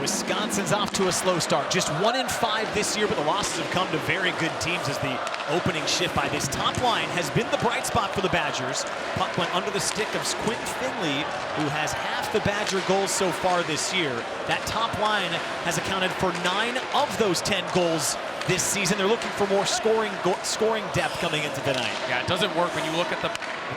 Wisconsin's off to a slow start. Just 1-5 this year, but the losses have come to very good teams as the opening shift by this top line has been the bright spot for the Badgers. Puck went under the stick of Quentin Finley, who has half the Badger goals so far this year. That top line has accounted for 9 of those 10 goals this season. They're looking for more scoring depth coming into tonight. Yeah, it doesn't work when you look at the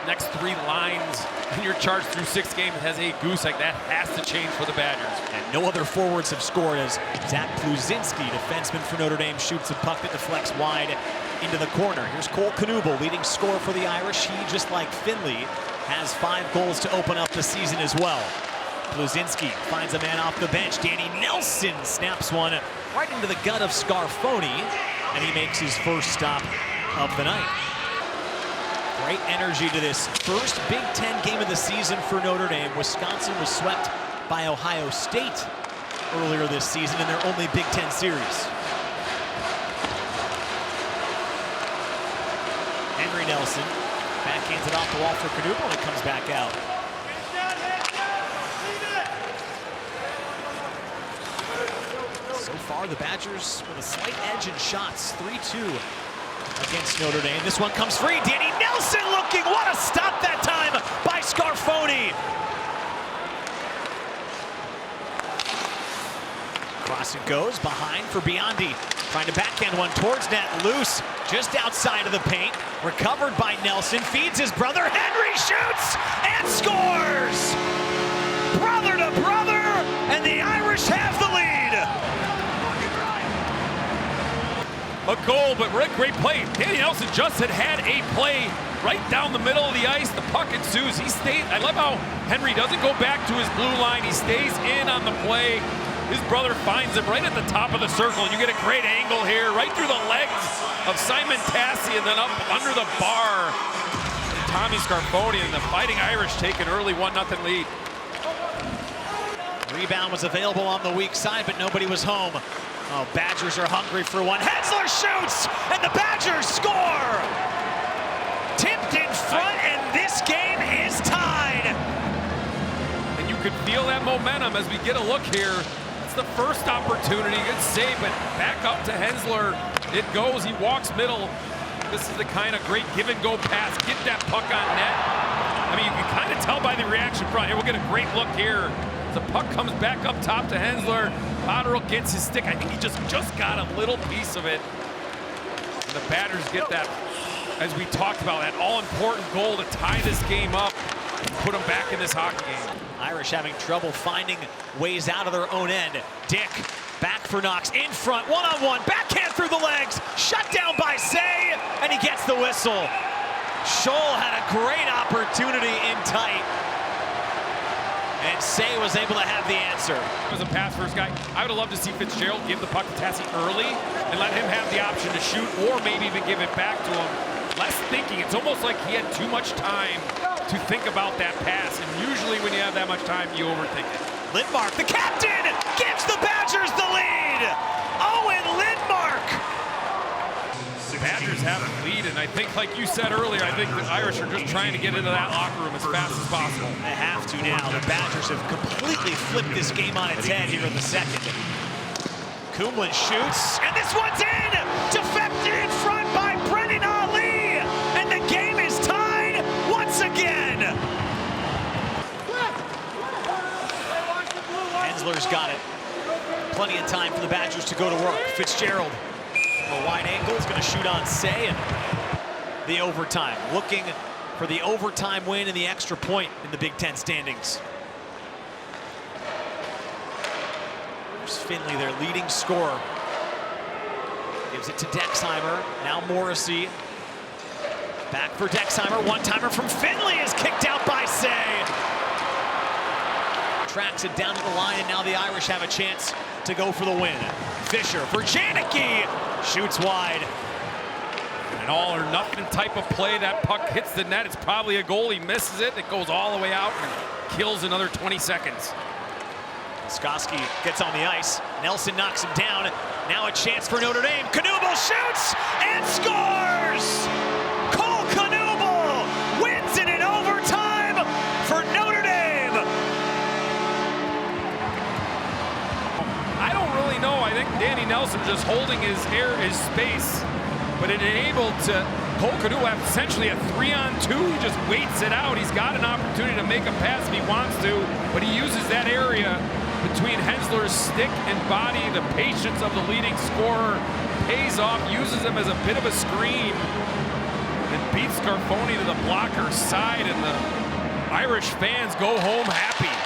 next 3 lines and you're charged through 6 games. It has a goose like that. Has to change for the Badgers. And no other forwards have scored as Zach Pluzinski, defenseman for Notre Dame, shoots a puck that deflects wide into the corner. Here's Cole Knuble, leading scorer for the Irish. He, just like Finley, has 5 goals to open up the season as well. Pluzinski finds a man off the bench. Danny Nelson snaps one right into the gut of Scarfoni, and he makes his first stop of the night. Great energy to this first Big Ten game of the season for Notre Dame. Wisconsin was swept by Ohio State earlier this season in their only Big Ten series. Henry Nelson backhands it off the wall for Knuble, and it comes back out. So far, the Badgers with a slight edge in shots, 3-2 against Notre Dame. This one comes free. Danny Nelson looking. What a stop that time by Scarfoni. Cross it goes behind for Biondi. Trying to backhand one towards net. Loose just outside of the paint. Recovered by Nelson. Feeds his brother. Henry shoots and scores. Brother to brother, and the Irish have the lead. A goal, but great play. Danny Nelson just had a play right down the middle of the ice. The puck ensues. He stays. I love how Henry doesn't go back to his blue line. He stays in on the play. His brother finds him right at the top of the circle, and you get a great angle here, right through the legs of Simon Tassi, and then up under the bar. Tommy Scarfoni, and the Fighting Irish take an early 1-0 lead. Rebound was available on the weak side, but nobody was home. Oh, Badgers are hungry for one. Hensler shoots, and the Badgers score! Tipped in front, and this game is tied. And you can feel that momentum as we get a look here. It's the first opportunity. Good save, but back up to Hensler. It goes. He walks middle. This is the kind of great give-and-go pass. Get that puck on net. I mean, you can kind of tell by the reaction front. Here, we'll get a great look here. The puck comes back up top to Hensler. Potterill gets his stick. I think he just got a little piece of it. And the Badgers get that, as we talked about, that all-important goal to tie this game up and put them back in this hockey game. Irish having trouble finding ways out of their own end. Dick back for Knox in front, one-on-one, backhand through the legs, shut down by Say, and he gets the whistle. Scholl had a great opportunity in tight, and Say was able to have the answer. As a pass first guy, I would have loved to see Fitzgerald give the puck to Tassi early and let him have the option to shoot, or maybe even give it back to him. Less thinking. It's almost like he had too much time to think about that pass, and usually when you have that much time, you overthink it. Lindmark, the captain, gives the Badgers the lead. Owen Lindmark. The Badgers have a lead, and I think, like you said earlier, I think the Irish are just trying to get into that locker room as fast as possible. They have to now. The Badgers have completely flipped this game on its head here in the second. Kumlin shoots, and this one's in! Deflected in front by Brendan Ali, and the game is tied once again. Hensler's got it. Plenty of time for the Badgers to go to work. Fitzgerald, a wide angle, is going to shoot on Say, and the overtime. Looking for the overtime win and the extra point in the Big Ten standings. There's Finley, their leading scorer. Gives it to Dexheimer. Now Morrissey. Back for Dexheimer. One-timer from Finley is kicked out by Say. Tracks it down to the line, and now the Irish have a chance to go for the win. Fisher for Janicki. Shoots wide. An all-or-nothing type of play. That puck hits the net. It's probably a goal. He misses it. It goes all the way out and kills another 20 seconds. Skoski gets on the ice. Nelson knocks him down. Now a chance for Notre Dame. Knuble shoots and scores! Cole Knuble wins it in overtime for Notre Dame. think Danny Nelson just holding his space, but it enabled to Cole Knuble have essentially a 3-on-2. He just waits it out. He's got an opportunity to make a pass if he wants to, but he uses that area between Hensler's stick and body. The patience of the leading scorer pays off, uses him as a bit of a screen, and beats Scarfoni to the blocker side, and the Irish fans go home happy.